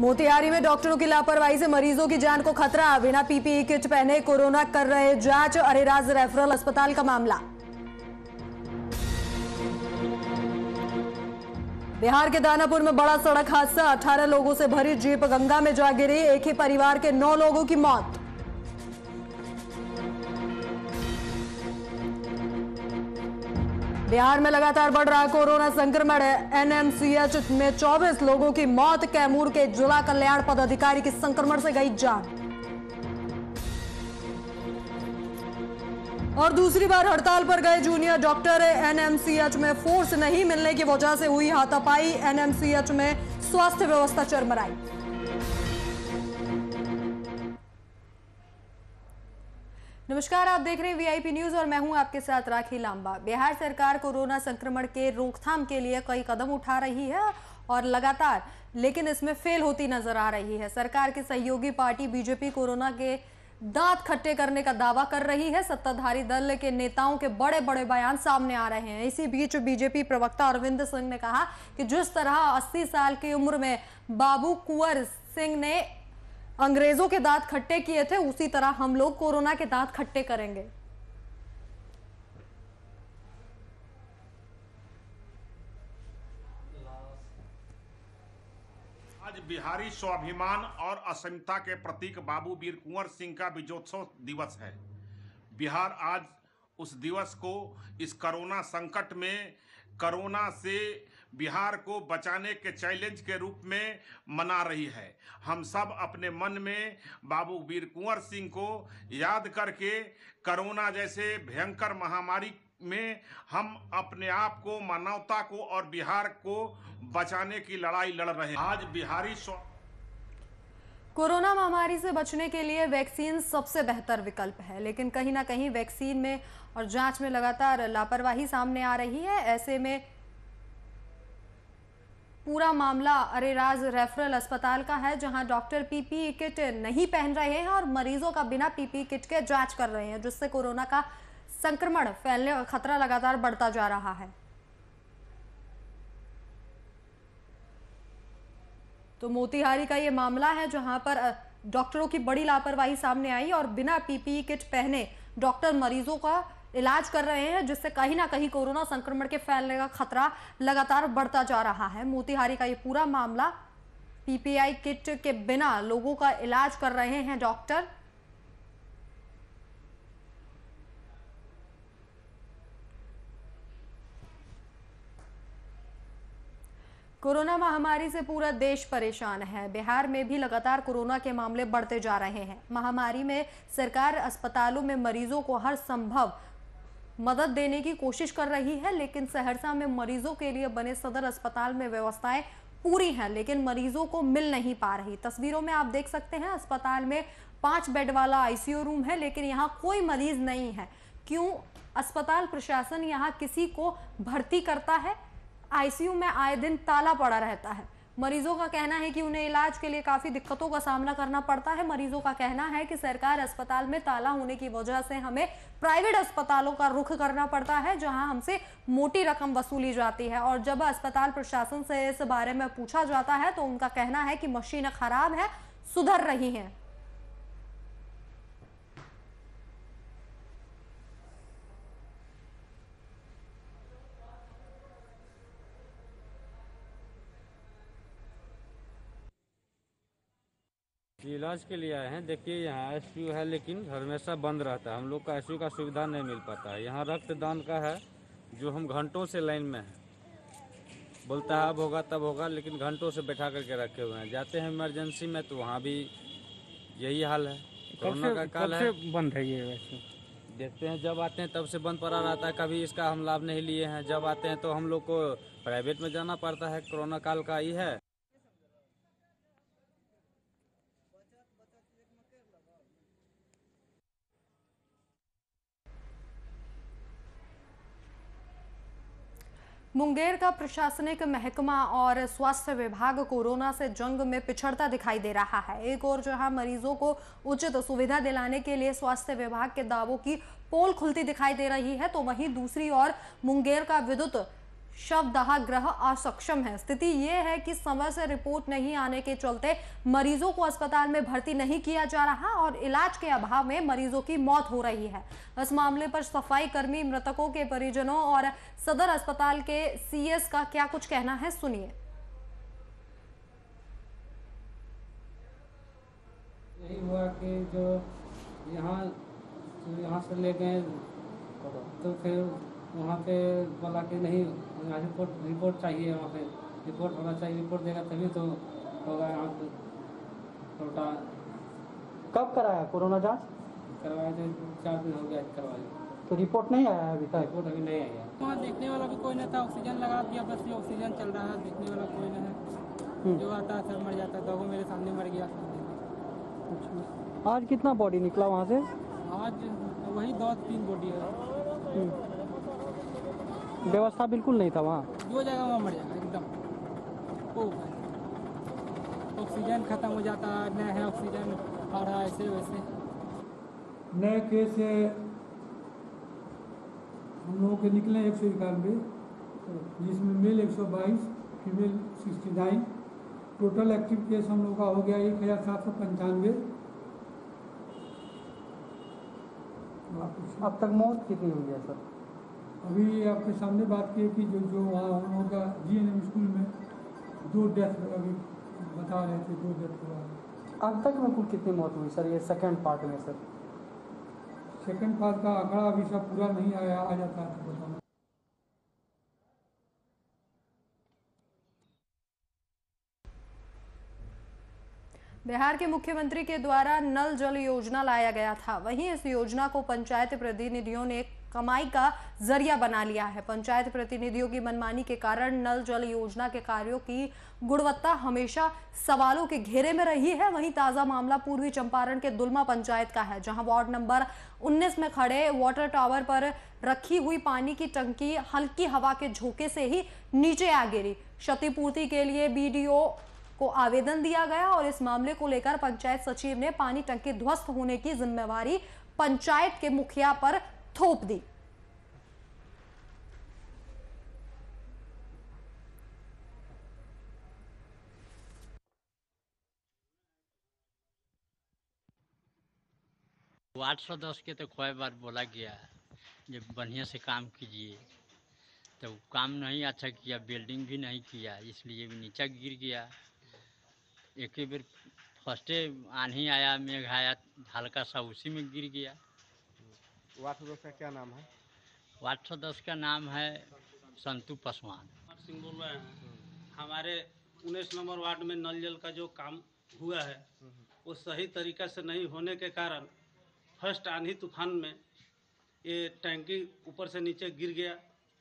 मोतिहारी में डॉक्टरों की लापरवाही से मरीजों की जान को खतरा। बिना पीपीई किट पहने कोरोना कर रहे जांच। अरेराज रेफरल अस्पताल का मामला। बिहार के दानापुर में बड़ा सड़क हादसा। 18 लोगों से भरी जीप गंगा में जा गिरी। एक ही परिवार के 9 लोगों की मौत। बिहार में लगातार बढ़ रहा कोरोना संक्रमण। एनएमसीएच में 24 लोगों की मौत। कैमूर के जिला कल्याण पदाधिकारी की संक्रमण से गई जान। और दूसरी बार हड़ताल पर गए जूनियर डॉक्टर। एनएमसीएच में फोर्स नहीं मिलने की वजह से हुई हाथापाई। एनएमसीएच में स्वास्थ्य व्यवस्था चरमराई। नमस्कार, आप देख रहे हैं वीआईपी न्यूज और मैं हूं आपके साथ राखी लांबा। बिहार सरकार कोरोना संक्रमण के रोकथाम के लिए कई कदम उठा रही है और लगातार, लेकिन इसमें फेल होती नजर आ रही है। सरकार की सहयोगी पार्टी बीजेपी कोरोना के दांत खट्टे करने का दावा कर रही है। सत्ताधारी दल के नेताओं के बड़े बड़े बयान सामने आ रहे हैं। इसी बीच बीजेपी प्रवक्ता अरविंद सिंह ने कहा कि जिस तरह 80 साल की उम्र में बाबू कुंवर सिंह ने अंग्रेजों के दांत खट्टे किए थे, उसी तरह हम लोग कोरोना के दांत खट्टे करेंगे। आज बिहारी स्वाभिमान और अस्मिता के प्रतीक बाबू वीर कुंवर सिंह का विजयोत्सव दिवस है। बिहार आज उस दिवस को इस कोरोना संकट में कोरोना से बिहार को बचाने के चैलेंज के रूप में मना रही है। हम सब अपने मन में बाबू वीर कुंवर सिंह को याद करके कोरोना जैसे भयंकर महामारी में हम अपने आप को, मानवता को और बिहार को बचाने की लड़ाई लड़ रहे हैं। आज बिहारी कोरोना महामारी से बचने के लिए वैक्सीन सबसे बेहतर विकल्प है, लेकिन कहीं ना कहीं वैक्सीन में और जांच में लगातार लापरवाही सामने आ रही है। ऐसे में पूरा मामला अरेराज रेफरल अस्पताल का है, जहां डॉक्टर पीपीई किट नहीं पहन रहे हैं और मरीजों का बिना पीपीई किट के जांच कर रहे हैं, जिससे कोरोना का संक्रमण फैलने का खतरा लगातार बढ़ता जा रहा है। तो मोतिहारी का ये मामला है, जहां पर डॉक्टरों की बड़ी लापरवाही सामने आई और बिना पीपीई किट पहने डॉक्टर मरीजों का इलाज कर रहे हैं, जिससे कहीं ना कहीं कोरोना संक्रमण के फैलने का खतरा लगातार बढ़ता जा रहा है। मोतिहारी का ये पूरा मामला, पीपीई किट के बिना लोगों का इलाज कर रहे हैं डॉक्टर। कोरोना महामारी से पूरा देश परेशान है। बिहार में भी लगातार कोरोना के मामले बढ़ते जा रहे हैं। महामारी में सरकार अस्पतालों में मरीजों को हर संभव मदद देने की कोशिश कर रही है, लेकिन सहरसा में मरीजों के लिए बने सदर अस्पताल में व्यवस्थाएं पूरी हैं, लेकिन मरीजों को मिल नहीं पा रही। तस्वीरों में आप देख सकते हैं, अस्पताल में 5 बेड वाला आईसीयू रूम है, लेकिन यहाँ कोई मरीज नहीं है। क्यों अस्पताल प्रशासन यहाँ किसी को भर्ती करता है? आईसीयू में आए दिन ताला पड़ा रहता है। मरीजों का कहना है कि उन्हें इलाज के लिए काफी दिक्कतों का सामना करना पड़ता है। मरीजों का कहना है कि सरकार अस्पताल में ताला होने की वजह से हमें प्राइवेट अस्पतालों का रुख करना पड़ता है, जहां हमसे मोटी रकम वसूली जाती है। और जब अस्पताल प्रशासन से इस बारे में पूछा जाता है तो उनका कहना है कि मशीनें खराब है, सुधर रही हैं। इलाज के लिए आए हैं। देखिए यहाँ आईसीयू है, लेकिन हमेशा बंद रहता है। हम लोग का आईसीयू का सुविधा नहीं मिल पाता है। यहाँ रक्तदान का है, जो हम घंटों से लाइन में हैं। बोलता है अब होगा तब होगा, लेकिन घंटों से बैठा करके रखे हुए हैं। जाते हैं इमरजेंसी में तो वहाँ भी यही हाल है। कोरोना का काल है, बंद है ये। वैसे देखते हैं, जब आते हैं तब से बंद पड़ा रहता है। कभी इसका हम लाभ नहीं लिए हैं। जब आते हैं तो हम लोग को प्राइवेट में जाना पड़ता है। कोरोना काल का ही है। मुंगेर का प्रशासनिक महकमा और स्वास्थ्य विभाग कोरोना से जंग में पिछड़ता दिखाई दे रहा है। एक और जहां मरीजों को उचित सुविधा दिलाने के लिए स्वास्थ्य विभाग के दावों की पोल खुलती दिखाई दे रही है, तो वहीं दूसरी ओर मुंगेर का विद्युत शवदाह गृह असक्षम है। स्थिति ये है कि समय से रिपोर्ट नहीं आने के चलते मरीजों को अस्पताल में भर्ती नहीं किया जा रहा और इलाज के अभाव में मरीजों की मौत हो रही है। इस मामले पर सफाई कर्मी, मृतकों के परिजनों और सदर अस्पताल के सीएस का क्या कुछ कहना है, सुनिए। यही हुआ कि जो यहाँ से ले गए तो फिर वहाँ पे बोला कि नहीं, रिपोर्ट चाहिए, वहाँ पे रिपोर्ट होना चाहिए, रिपोर्ट देगा तभी तो होगा। यहाँ पे छोटा कब कराया कोरोना जांच? करवाए थे 4 दिन हो गया करवाए, तो रिपोर्ट नहीं आया अभी तक? रिपोर्ट अभी नहीं आया। वहाँ देखने वाला भी कोई नहीं था, ऑक्सीजन लगा दिया, बस ये ऑक्सीजन चल रहा है, देखने वाला कोई नहीं है। जो आता है सब मर जाता है, दो मेरे सामने मर गया। अच्छा, आज कितना बॉडी निकला वहाँ से? आज वही 2-3 बॉडी है। व्यवस्था बिल्कुल नहीं था वहाँ? जो जगह वहाँ मर जाएगा एकदम। ऑक्सीजन खत्म हो जाता है, न है ऑक्सीजन आ रहा है, ऐसे वैसे। नए केस हम लोगों के निकले 191, जिसमें male 122, female 69। Total active case हम लोग का हो गया 1795। अब तक मौत कितनी हुई है सर? अभी आपके सामने बात की कि जो वहाँ हम लोगों का जीएनएम स्कूल में 2 डेथ अभी बता रहे थे, 2 डेथ हुआ। अब तक में कुल कितनी मौत हुई सर ये सेकंड पार्ट में? सर सेकंड पार्ट का आंकड़ा अभी सब पूरा नहीं आया, आ जाता है तो बताना। बिहार के मुख्यमंत्री के द्वारा नल जल योजना लाया गया था, वहीं इस योजना को पंचायत प्रतिनिधियों ने कमाई का जरिया बना लिया है। पंचायत प्रतिनिधियों की मनमानी के कारण नल जल योजना के कार्यों की गुणवत्ता हमेशा सवालों के घेरे में रही है। वहीं ताजा मामला पूर्वी चंपारण के दुलमा पंचायत का है, जहां वार्ड नंबर 19 में खड़े वाटर टावर पर रखी हुई पानी की टंकी हल्की हवा के झोंके से ही नीचे आ गिरी। क्षतिपूर्ति के लिए बीडीओ को आवेदन दिया गया और इस मामले को लेकर पंचायत सचिव ने पानी टंकी ध्वस्त होने की जिम्मेवारी पंचायत के मुखिया पर थोप दी। वार्ड सदस्य के तो कई बार बोला गया है जब बढ़िया से काम कीजिए, तो काम नहीं अच्छा किया, बिल्डिंग भी नहीं किया, इसलिए भी नीचा गिर गया। एक ही बार फर्स्टे आंधी आया, मेघ आया हल्का सा, उसी में गिर गया। वार्ड सदस्य का क्या नाम है? वार्ड सदस्य का नाम है संतू पासवान सिंह बोल रहे हैं। हमारे 19 नंबर वार्ड में नल जल का जो काम हुआ है वो सही तरीका से नहीं होने के कारण फर्स्ट आंधी तूफान में ये टैंकी ऊपर से नीचे गिर गया।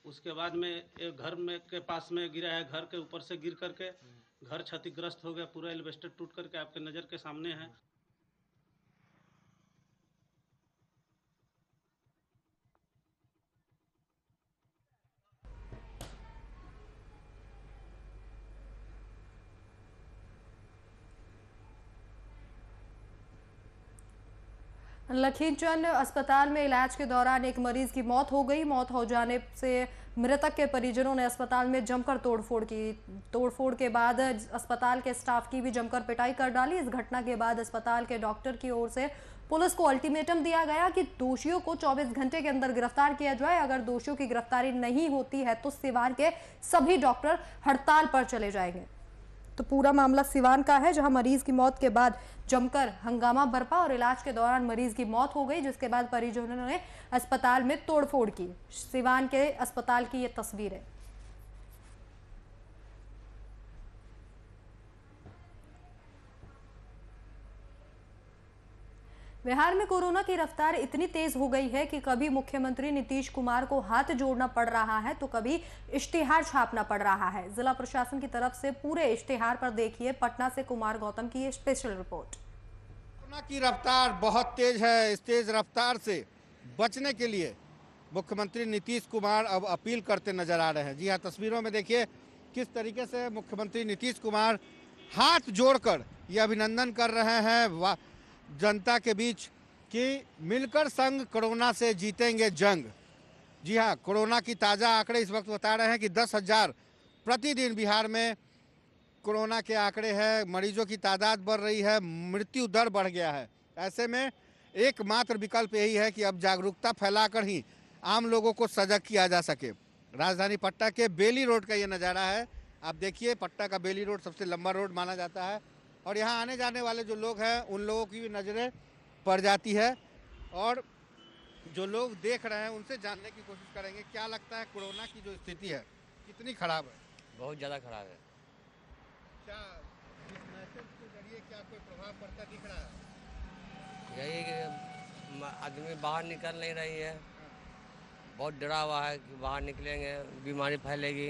उसके बाद में एक घर में के पास में गिरा है, घर के ऊपर से गिर करके घर क्षतिग्रस्त हो गया, पूरा एल्वेस्टर टूट करके आपके नज़र के सामने है। लखीमचंद अस्पताल में इलाज के दौरान एक मरीज की मौत हो गई। मौत हो जाने से मृतक के परिजनों ने अस्पताल में जमकर तोड़फोड़ की। तोड़फोड़ के बाद अस्पताल के स्टाफ की भी जमकर पिटाई कर डाली। इस घटना के बाद अस्पताल के डॉक्टर की ओर से पुलिस को अल्टीमेटम दिया गया कि दोषियों को 24 घंटे के अंदर गिरफ्तार किया जाए। अगर दोषियों की गिरफ्तारी नहीं होती है तो सिवान के सभी डॉक्टर हड़ताल पर चले जाएंगे। तो पूरा मामला सिवान का है, जहां मरीज की मौत के बाद जमकर हंगामा बरपा और इलाज के दौरान मरीज की मौत हो गई, जिसके बाद परिजनों ने अस्पताल में तोड़फोड़ की। सिवान के अस्पताल की ये तस्वीर है। बिहार में कोरोना की रफ्तार इतनी तेज हो गई है कि कभी मुख्यमंत्री नीतीश कुमार को हाथ जोड़ना पड़ रहा है तो कभी इश्तिहार छापना पड़ रहा है। जिला प्रशासन की तरफ से पूरे इश्तिहार पर देखिए पटना से कुमार गौतम की ये स्पेशल रिपोर्ट। कोरोना की रफ्तार बहुत तेज है। इस तेज रफ्तार से बचने के लिए मुख्यमंत्री नीतीश कुमार अब अपील करते नजर आ रहे हैं। जी हाँ, तस्वीरों में देखिए किस तरीके से मुख्यमंत्री नीतीश कुमार हाथ जोड़कर ये अभिनंदन कर रहे हैं जनता के बीच कि मिलकर संग कोरोना से जीतेंगे जंग। जी हाँ, कोरोना की ताज़ा आंकड़े इस वक्त बता रहे हैं कि 10,000 प्रतिदिन बिहार में कोरोना के आंकड़े हैं, मरीजों की तादाद बढ़ रही है, मृत्यु दर बढ़ गया है। ऐसे में एकमात्र विकल्प यही है कि अब जागरूकता फैलाकर ही आम लोगों को सजग किया जा सके। राजधानी पटना के बेली रोड का ये नज़ारा है। आप देखिए, पटना का बेली रोड सबसे लंबा रोड माना जाता है और यहाँ आने जाने वाले जो लोग हैं उन लोगों की भी नज़रें पड़ जाती है और जो लोग देख रहे हैं उनसे जानने की कोशिश करेंगे क्या लगता है कोरोना की जो स्थिति है कितनी खराब है। बहुत ज़्यादा खराब है। क्या इस मैसेज के जरिए क्या कोई प्रभाव पड़ता दिख रहा है? यही कि आदमी बाहर निकल नहीं रही है, बहुत डरा हुआ है कि बाहर निकलेंगे बीमारी फैलेगी।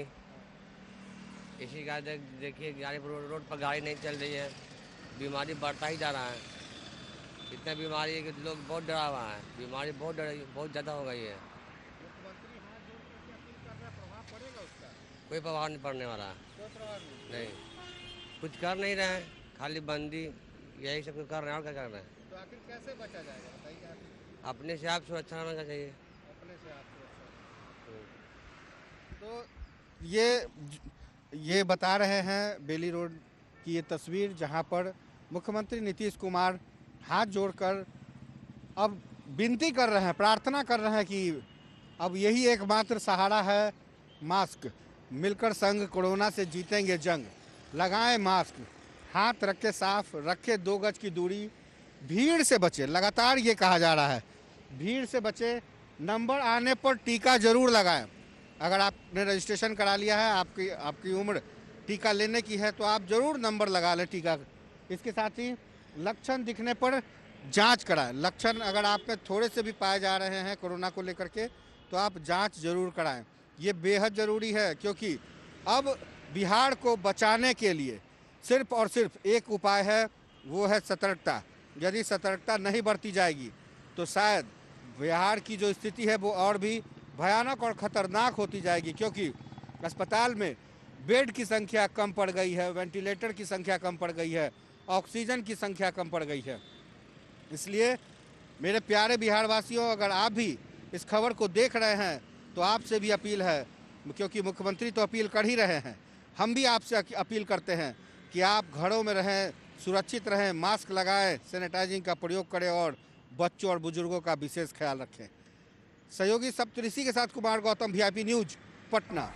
इसी का देखिए गाड़ी पर रोड पर गाड़ी नहीं चल रही है, बीमारी बढ़ता ही जा रहा है। इतना बीमारी है कि लोग बहुत डरा हुआ है, बीमारी बहुत ज़्यादा हो गई है। मुख्यमंत्री हाथ जोड़ करके अपील कर रहा है, प्रभाव पड़ेगा उसका? कोई प्रभाव नहीं पड़ने वाला। कोई प्रभाव नहीं? कुछ कर नहीं रहे हैं, खाली बंदी यही सब कर रहे हैं और क्या कर रहे हैं। तो आखिर कैसे बचा जाएगा बताइए आप? अपने से आप सुरक्षा रहना चाहिए। अपने से आप सुरक्षा। तो ये बता रहे हैं बेली रोड की ये तस्वीर जहां पर मुख्यमंत्री नीतीश कुमार हाथ जोड़कर अब विनती कर रहे हैं, प्रार्थना कर रहे हैं कि अब यही एकमात्र सहारा है मास्क। मिलकर संग कोरोना से जीतेंगे जंग, लगाएं मास्क, हाथ रखे साफ, रखे 2 गज की दूरी, भीड़ से बचे। लगातार ये कहा जा रहा है भीड़ से बचे, नंबर आने पर टीका जरूर लगाएं। अगर आपने रजिस्ट्रेशन करा लिया है, आपकी उम्र टीका लेने की है तो आप जरूर नंबर लगा लें टीका। इसके साथ ही लक्षण दिखने पर जांच कराएं। लक्षण अगर आप में थोड़े से भी पाए जा रहे हैं कोरोना को लेकर के तो आप जांच जरूर कराएं। ये बेहद ज़रूरी है क्योंकि अब बिहार को बचाने के लिए सिर्फ और सिर्फ एक उपाय है, वो है सतर्कता। यदि सतर्कता नहीं बरती जाएगी तो शायद बिहार की जो स्थिति है वो और भी भयानक और ख़तरनाक होती जाएगी, क्योंकि अस्पताल में बेड की संख्या कम पड़ गई है, वेंटिलेटर की संख्या कम पड़ गई है, ऑक्सीजन की संख्या कम पड़ गई है। इसलिए मेरे प्यारे बिहार वासियों, अगर आप भी इस खबर को देख रहे हैं तो आपसे भी अपील है, क्योंकि मुख्यमंत्री तो अपील कर ही रहे हैं, हम भी आपसे अपील करते हैं कि आप घरों में रहें, सुरक्षित रहें, मास्क लगाएं, सैनिटाइजिंग का प्रयोग करें और बच्चों और बुजुर्गों का विशेष ख्याल रखें। सहयोगी सप्तऋषि के साथ कुमार गौतम, VIP न्यूज, पटना।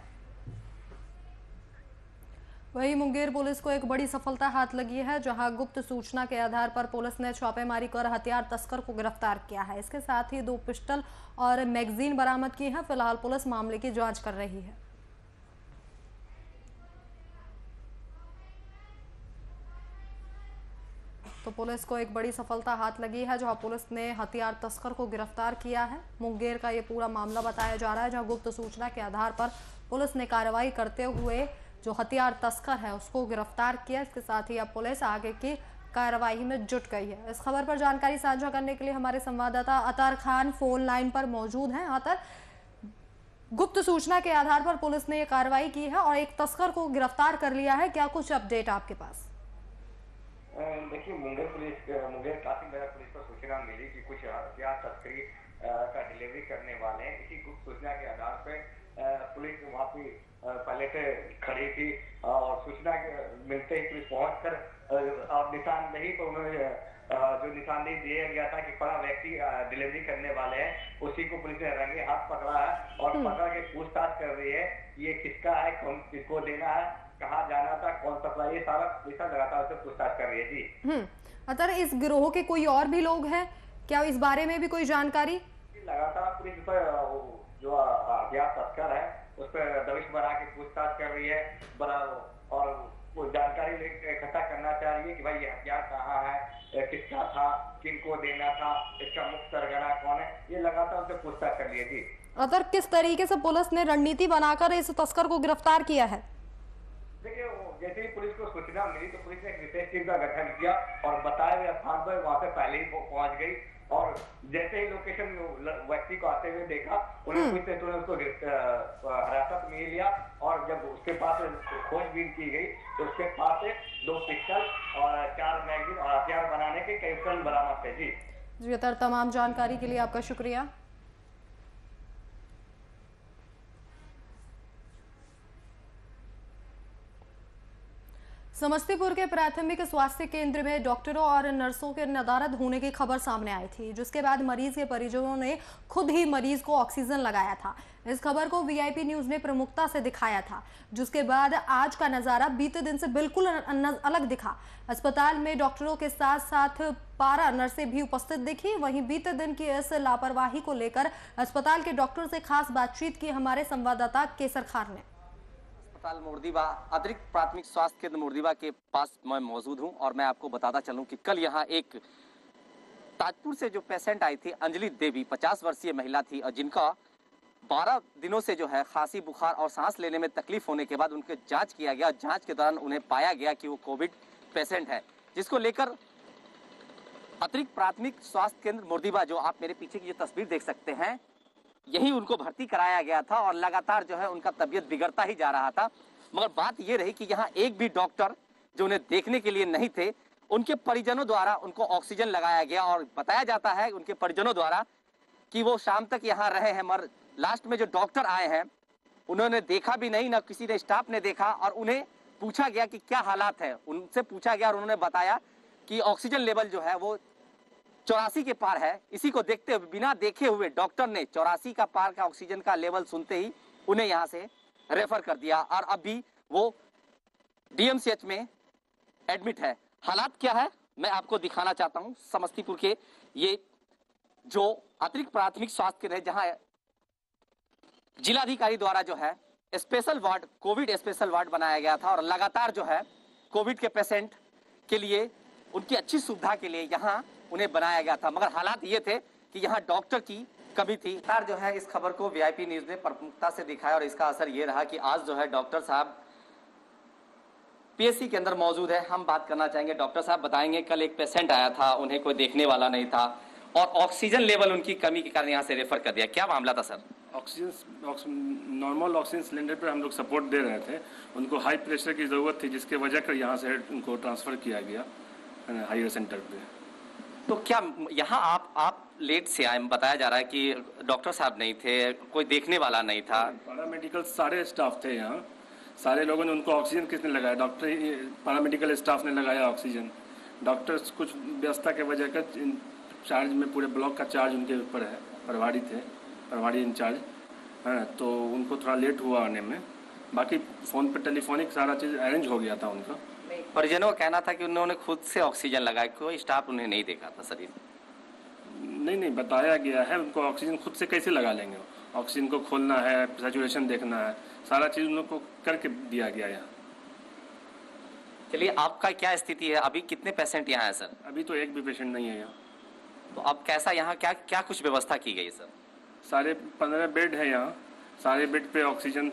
वहीं मुंगेर पुलिस को एक बड़ी सफलता हाथ लगी है, जहां गुप्त सूचना के आधार पर पुलिस ने छापेमारी कर हथियार तस्कर को गिरफ्तार किया है। इसके साथ ही 2 पिस्टल और मैगजीन बरामद की है। फिलहाल पुलिस मामले की जांच कर रही है। तो पुलिस को एक बड़ी सफलता हाथ लगी है, जहां पुलिस ने हथियार तस्कर को गिरफ्तार किया है। मुंगेर का ये पूरा मामला बताया जा रहा है, जहां गुप्त सूचना के आधार पर पुलिस ने कार्रवाई करते हुए जो हथियार तस्कर है उसको गिरफ्तार किया। इसके साथ ही अब पुलिस आगे की कार्रवाई में जुट गई है। इस खबर पर जानकारी साझा करने के लिए हमारे संवाददाता अतर खान फोन लाइन पर मौजूद हैं। अतर, गुप्त सूचना के आधार पर पुलिस ने ये कार्रवाई की है और एक तस्कर को गिरफ्तार कर लिया है, क्या कुछ अपडेट आपके पास? देखिए, मुंगेर काफी मेरा पुलिस को सूचना मिली कि कुछ हथियार तस्करी का डिलीवरी करने वाले हैं। इसी गुप्त सूचना के आधार पर पुलिस वहाँ पे पहले से खड़ी थी और सूचना मिलते ही पुलिस पहुंचकर और निशानदेही पर उन्होंने जो निशानदेही दिया गया था कि फला व्यक्ति डिलीवरी करने वाले हैं, उसी को पुलिस ने रंगे हाथ पकड़ा है और पकड़ के पूछताछ कर रही है। ये किसका है, कौन किसको देना है, कहाँ जाना था, कौन सप्लाई, ये सारा पुलिस लगातार उससे पूछताछ कर रही है। जी अतर, इस गिरोह के कोई और भी लोग हैं क्या, इस बारे में भी कोई जानकारी? लगातार पुलिस पर जो हथियार तस्कर है उस पर दबिश बना के पूछताछ कर रही है और वो जानकारी इकट्ठा करना चाह रही है कि भाई ये हथियार कहाँ है, किसका था, किनको देना था, इसका मुख्य सरगना कौन है, ये लगातार उससे पूछताछ कर रही है। जी अतर, किस तरीके से पुलिस ने रणनीति बनाकर इस तस्कर को गिरफ्तार किया है? देखिए, जैसे ही पुलिस को सूचना मिली तो पुलिस ने एक विशेष टीम का गठन किया और बताए हुए स्थान पर वहां से पहले ही पहुंच गई और जैसे ही लोकेशन व्यक्ति को आते हुए देखा, उन्होंने पुलिस ने तुरंत उसको हिरासत में लिया और जब उसके पास खोजबीन की गई तो उसके पास से 2 पिस्टल और 4 मैगजीन और हथियार बनाने के कई उपकरण बरामद थे। जी अतर, तमाम जानकारी के लिए आपका शुक्रिया। समस्तीपुर के प्राथमिक स्वास्थ्य केंद्र में डॉक्टरों और नर्सों के नदारद होने की खबर सामने आई थी, जिसके बाद मरीज के परिजनों ने खुद ही मरीज को ऑक्सीजन लगाया था। इस खबर को वीआईपी न्यूज ने प्रमुखता से दिखाया था, जिसके बाद आज का नजारा बीते दिन से बिल्कुल अलग दिखा। अस्पताल में डॉक्टरों के साथ साथ पारा नर्सें भी उपस्थित दिखी। वहीं बीते दिन की इस लापरवाही को लेकर अस्पताल के डॉक्टर से खास बातचीत की हमारे संवाददाता केसर खान ने। अस्पताल मुर्दीबा अतिरिक्त प्राथमिक स्वास्थ्य केंद्र मुर्दीबा के पास मैं मौजूद हूं और मैं आपको बताता चलूं कि कल यहां एक ताजपुर से जो पेशेंट आई थी अंजलि देवी 50 वर्षीय महिला थी और जिनका 12 दिनों से जो है खांसी बुखार और सांस लेने में तकलीफ होने के बाद उनके जांच किया गया। जांच के दौरान उन्हें पाया गया कि वो कोविड पेशेंट है, जिसको लेकर अतिरिक्त प्राथमिक स्वास्थ्य केंद्र मुर्दीबा, जो आप मेरे पीछे की जो तस्वीर देख सकते हैं, यही उनको भर्ती कराया गया था और लगातार जो है उनका तबीयत बिगड़ता ही जा रहा था। मगर बात यह रही कि यहाँ एक भी डॉक्टर जो उन्हें देखने के लिए नहीं थे, उनके परिजनों द्वारा उनको ऑक्सीजन लगाया गया और बताया जाता है उनके परिजनों द्वारा कि वो शाम तक यहाँ रहे हैं। मगर लास्ट में जो डॉक्टर आए हैं उन्होंने देखा भी नहीं, ना किसी ने स्टाफ ने देखा और उन्हें पूछा गया कि क्या हालात है। उनसे पूछा गया और उन्होंने बताया कि ऑक्सीजन लेवल जो है वो 84 के पार है। इसी को देखते हुए बिना देखे हुए डॉक्टर ने 84 का पार का ऑक्सीजन का लेवल सुनते ही उन्हें यहां से रेफर कर दिया और अभी वो डीएमसीएच में एडमिट है। हालात क्या है मैं आपको दिखाना चाहता हूं। समस्तीपुर के ये जो अतिरिक्त प्राथमिक स्वास्थ्य केंद्र है, जहां जिलाधिकारी द्वारा जो है special ward, Covid special ward बनाया गया था और लगातार जो है कोविड के पेशेंट के लिए उनकी अच्छी सुविधा के लिए यहाँ उन्हें बनाया गया था। मगर हालात ये थे कि यहाँ डॉक्टर की कमी थी। जो है इस खबर को वीआईपी न्यूज ने प्रमुखता से दिखाया और इसका असर ये रहा कि आज जो है डॉक्टर साहब पीएससी के अंदर मौजूद है। हम बात करना चाहेंगे, डॉक्टर साहब बताएंगे कल एक पेशेंट आया था, उन्हें कोई देखने वाला नहीं था और ऑक्सीजन लेवल उनकी कमी के कारण यहाँ से रेफर कर दिया। क्या मामला था सर? नॉर्मल ऑक्सीजन सिलेंडर पर हम लोग सपोर्ट दे रहे थे, उनको हाई प्रेशर की ज़रूरत थी, जिसके वजह कर यहाँ से उनको ट्रांसफ़र किया गया हायर सेंटर पे। तो क्या यहाँ आप लेट से आए, बताया जा रहा है कि डॉक्टर साहब नहीं थे, कोई देखने वाला नहीं था? पैरामेडिकल सारे स्टाफ थे यहाँ, सारे लोगों ने उनको ऑक्सीजन किसने लगाया? डॉक्टर, पैरामेडिकल स्टाफ ने लगाया ऑक्सीजन। डॉक्टर्स कुछ व्यवस्था के वजह कर चार्ज में पूरे ब्लॉक का चार्ज उनके ऊपर है, प्रभारी थे, प्रभारी इंचार्ज है, तो उनको थोड़ा लेट हुआ आने में। बाकी फ़ोन पर टेलीफोनिक सारा चीज़ अरेंज हो गया था उनका। परिजनों का कहना था कि उन्होंने खुद से ऑक्सीजन लगाया, कोई स्टाफ उन्हें नहीं देखा था शरीर। नहीं बताया गया है उनको ऑक्सीजन खुद से कैसे लगा लेंगे। ऑक्सीजन को खोलना है, सैचुरेशन देखना है, सारा चीज़ उनको करके दिया गया यहाँ। चलिए, आपका क्या स्थिति है अभी? कितने पेशेंट यहाँ है सर? अभी तो एक भी पेशेंट नहीं है यहाँ। तो अब कैसा यहाँ क्या कुछ व्यवस्था की गई सर? सारे 15 बेड है यहाँ, सारे बेड पे ऑक्सीजन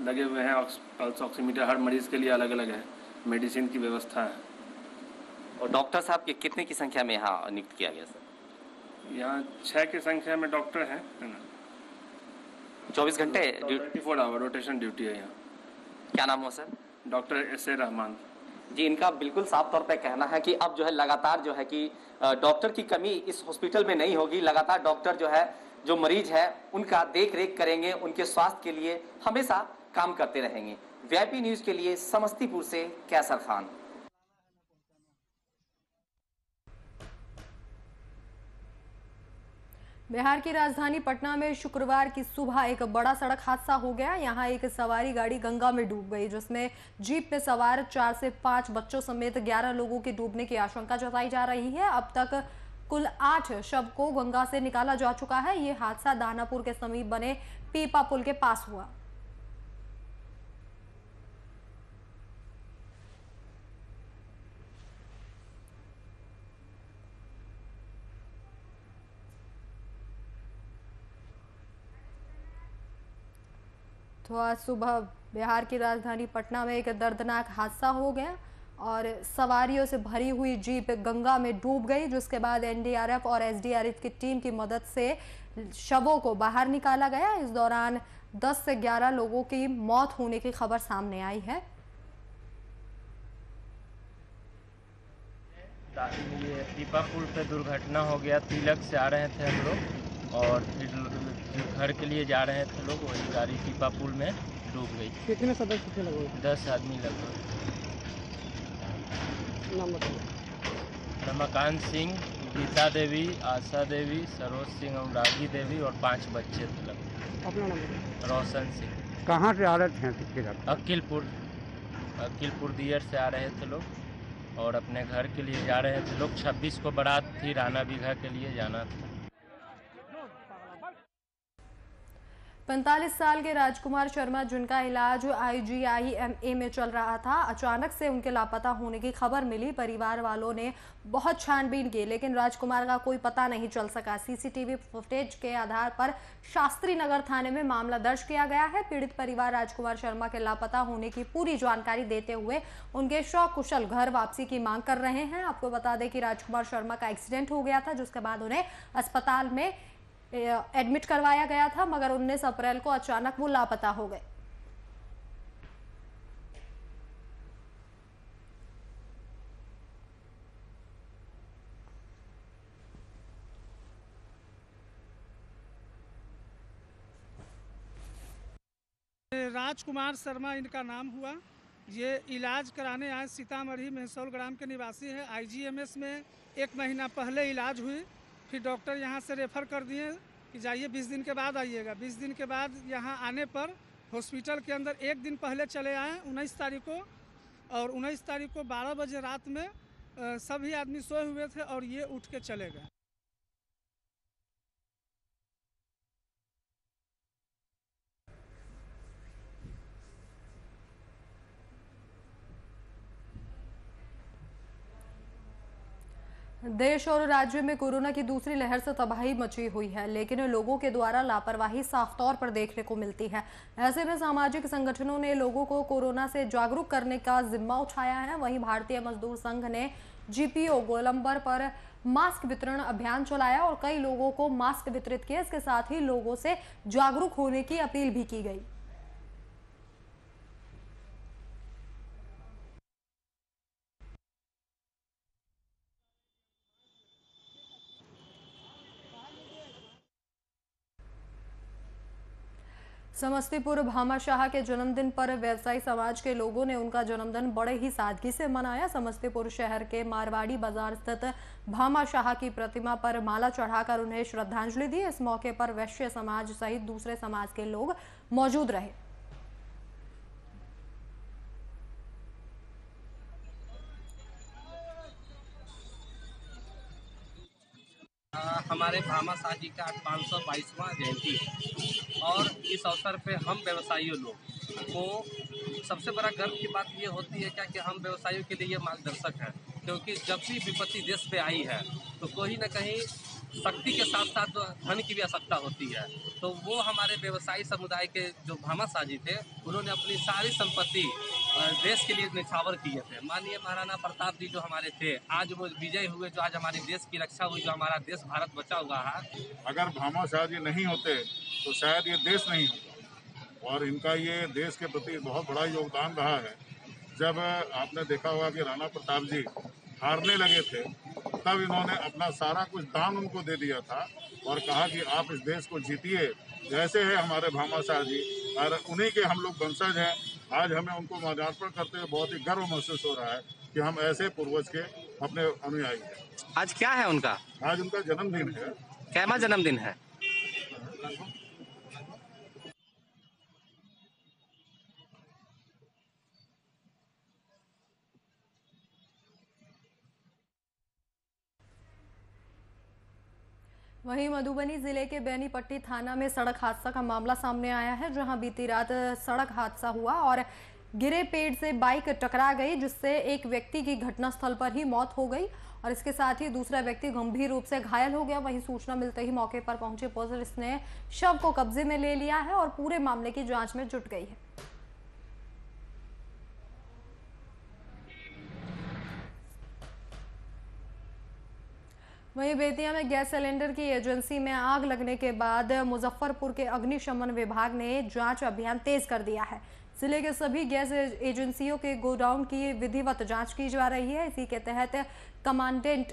लगे हुए हैं। पल्स ऑक्सीमीटर हर मरीज के लिए अलग अलग है, मेडिसिन की व्यवस्था है। और डॉक्टर साहब के कितने की संख्या में यहाँ नियुक्त किया गया सर? यहाँ 6 की संख्या में डॉक्टर हैं। 24 घंटे 24 आवर रोटेशन ड्यूटी है यहाँ। क्या नाम हो sir? Doctor SA. Rahman ji. इनका बिल्कुल साफ तौर पे कहना है कि अब जो है लगातार जो है कि डॉक्टर की कमी इस हॉस्पिटल में नहीं होगी। लगातार डॉक्टर जो है जो मरीज है उनका देख रेख करेंगे, उनके स्वास्थ्य के लिए हमेशा काम करते रहेंगे। वीआईपी न्यूज के लिए समस्तीपुर से कैसर खान। बिहार की राजधानी पटना में शुक्रवार की सुबह एक बड़ा सड़क हादसा हो गया। यहां एक सवारी गाड़ी गंगा में डूब गई, जिसमें जीप में सवार 4 से 5 बच्चों समेत 11 लोगों के डूबने की आशंका जताई जा रही है। अब तक कुल 8 शव को गंगा से निकाला जा चुका है। ये हादसा दानापुर के समीप बने पीपा पुल के पास हुआ। तो आज सुबह बिहार की राजधानी पटना में एक दर्दनाक हादसा हो गया और सवारियों से भरी हुई जीप गंगा में डूब गई, जिसके बाद एनडीआरएफ और एसडीआरएफ की टीम की मदद से शवों को बाहर निकाला गया। इस दौरान 10 से 11 लोगों की मौत होने की खबर सामने आई है। ये पीपा पुल पे दुर्घटना हो गया। तिलक से आ रहे थे हम लोग और फिर घर के लिए जा रहे थे लोग, वही गाड़ी पीपा पुल में डूब गई। कितने सदस्य थे लगभग? 10 आदमी लगभग। नाम बताइए। रमाकांत सिंह, गीता देवी, आशा देवी, सरोज सिंह, अनुरागी देवी और 5 बच्चे थे लगभग। अपना नाम बताइए। रोशन सिंह। कहाँ से आ रहे थे किधर? अकीलपुर दियर से आ रहे थे लोग और अपने घर के लिए जा रहे थे लोग। 26 को बारात थी, राना बीघा के लिए जाना था। 45 साल के राजकुमार शर्मा, जिनका इलाज IGIMA में चल रहा था, अचानक से उनके लापता होने की खबर मिली। परिवार वालों ने बहुत छानबीन की, लेकिन राजकुमार का कोई पता नहीं चल सका। CCTV फुटेज के आधार पर शास्त्री नगर थाने में मामला दर्ज किया गया है। पीड़ित परिवार राजकुमार शर्मा के लापता होने की पूरी जानकारी देते हुए उनके सकुशल घर वापसी की मांग कर रहे हैं। आपको बता दें कि राजकुमार शर्मा का एक्सीडेंट हो गया था, जिसके बाद उन्हें अस्पताल में एडमिट करवाया गया था, मगर 19 अप्रैल को अचानक वो लापता हो गए। राजकुमार शर्मा इनका नाम हुआ। ये इलाज कराने आए, सीतामढ़ी मेहसौल ग्राम के निवासी है। IGMS में 1 महीना पहले इलाज हुई, फिर डॉक्टर यहाँ से रेफ़र कर दिए कि जाइए 20 दिन के बाद आइएगा। 20 दिन के बाद यहाँ आने पर हॉस्पिटल के अंदर 1 दिन पहले चले आए 19 तारीख को, और 19 तारीख को 12 बजे रात में सभी आदमी सोए हुए थे और ये उठ के चले गए। देश और राज्य में कोरोना की दूसरी लहर से तबाही मची हुई है, लेकिन लोगों के द्वारा लापरवाही साफ तौर पर देखने को मिलती है। ऐसे में सामाजिक संगठनों ने लोगों को कोरोना से जागरूक करने का जिम्मा उठाया है। वहीं भारतीय मजदूर संघ ने GPO गोलंबर पर मास्क वितरण अभियान चलाया और कई लोगों को मास्क वितरित किए। इसके साथ ही लोगों से जागरूक होने की अपील भी की गई। समस्तीपुर भामाशाह के जन्मदिन पर व्यवसायी समाज के लोगों ने उनका जन्मदिन बड़े ही सादगी से मनाया। समस्तीपुर शहर के मारवाड़ी बाजार स्थित भामाशाह की प्रतिमा पर माला चढ़ाकर उन्हें श्रद्धांजलि दी। इस मौके पर वैश्य समाज सहित दूसरे समाज के लोग मौजूद रहे। हमारे भामाशाह जी का 522वां जयंती है और इस अवसर पे हम व्यवसायियों लोग को सबसे बड़ा गर्व की बात ये होती है क्या कि हम व्यवसायियों के लिए मार्गदर्शक हैं, क्योंकि जब भी विपत्ति देश पे आई है तो कहीं ना कहीं शक्ति के साथ साथ धन की भी आवश्यकता होती है। तो वो हमारे व्यवसायी समुदाय के जो भामाशाह जी थे, उन्होंने अपनी सारी संपत्ति देश के लिए निछावर किए थे। माननीय महाराणा प्रताप जी जो हमारे थे, आज वो विजय हुए, जो आज हमारे देश की रक्षा हुई, जो हमारा देश भारत बचा हुआ है। अगर भामाशाह जी नहीं होते तो शायद ये देश नहीं होता, और इनका ये देश के प्रति बहुत बड़ा योगदान रहा है। जब आपने देखा होगा कि राणा प्रताप जी हारने लगे थे, तब इन्होंने अपना सारा कुछ दान उनको दे दिया था और कहा कि आप इस देश को जीतिए। जैसे है हमारे भामाशाह जी, और उन्हीं के हम लोग वंशज हैं। आज हमें उनको माल्यार्पण करते हुए बहुत ही गर्व महसूस हो रहा है कि हम ऐसे पूर्वज के अपने अनुयायी हैं। आज क्या है उनका? आज उनका जन्मदिन है। कैमा जन्मदिन है? वहीं मधुबनी जिले के बेनीपट्टी थाना में सड़क हादसा का मामला सामने आया है, जहां बीती रात सड़क हादसा हुआ और गिरे पेड़ से बाइक टकरा गई, जिससे एक व्यक्ति की घटनास्थल पर ही मौत हो गई और इसके साथ ही दूसरा व्यक्ति गंभीर रूप से घायल हो गया। वहीं सूचना मिलते ही मौके पर पहुंची पुलिस ने शव को कब्जे में ले लिया है और पूरे मामले की जांच में जुट गई है। वहीं बेतिया में गैस सिलेंडर की एजेंसी में आग लगने के बाद मुजफ्फरपुर के अग्निशमन विभाग ने जांच अभियान तेज कर दिया है। जिले के सभी गैस एजेंसियों के गोडाउन की विधिवत जांच की जा रही है। इसी के तहत कमांडेंट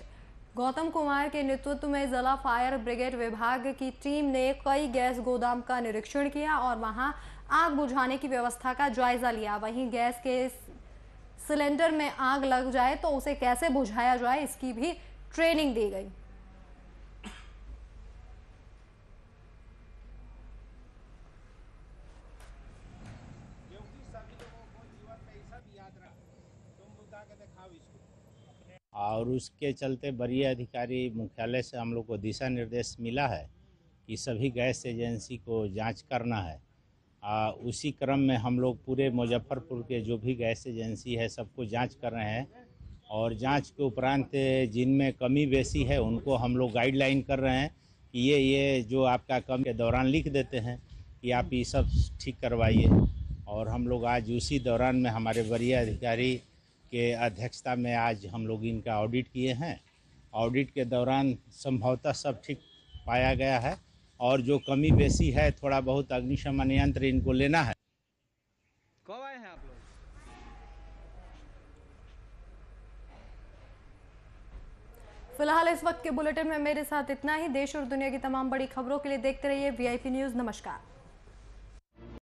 गौतम कुमार के नेतृत्व में जिला फायर ब्रिगेड विभाग की टीम ने कई गैस गोदाम का निरीक्षण किया और वहां आग बुझाने की व्यवस्था का जायजा लिया। वहीं गैस के सिलेंडर में आग लग जाए तो उसे कैसे बुझाया जाए, इसकी भी ट्रेनिंग दी गई। और उसके चलते वरीय अधिकारी मुख्यालय से हम लोग को दिशा निर्देश मिला है कि सभी गैस एजेंसी को जांच करना है। उसी क्रम में हम लोग पूरे मुजफ्फरपुर के जो भी गैस एजेंसी है सबको जांच कर रहे हैं और जांच के उपरांत जिनमें कमी बेसी है उनको हम लोग गाइडलाइन कर रहे हैं कि ये जो आपका कम के दौरान लिख देते हैं कि आप ये सब ठीक करवाइए। और हम लोग आज उसी दौरान में हमारे वरीय अधिकारी के अध्यक्षता में आज हम लोग इनका ऑडिट किए हैं। ऑडिट के दौरान संभवतः सब ठीक पाया गया है और जो कमी बेसी है थोड़ा बहुत अग्निशमन यंत्र इनको लेना है। कब आए हैं आप लोग? फिलहाल इस वक्त के बुलेटिन में मेरे साथ इतना ही। देश और दुनिया की तमाम बड़ी खबरों के लिए देखते रहिए VIP न्यूज़। नमस्कार।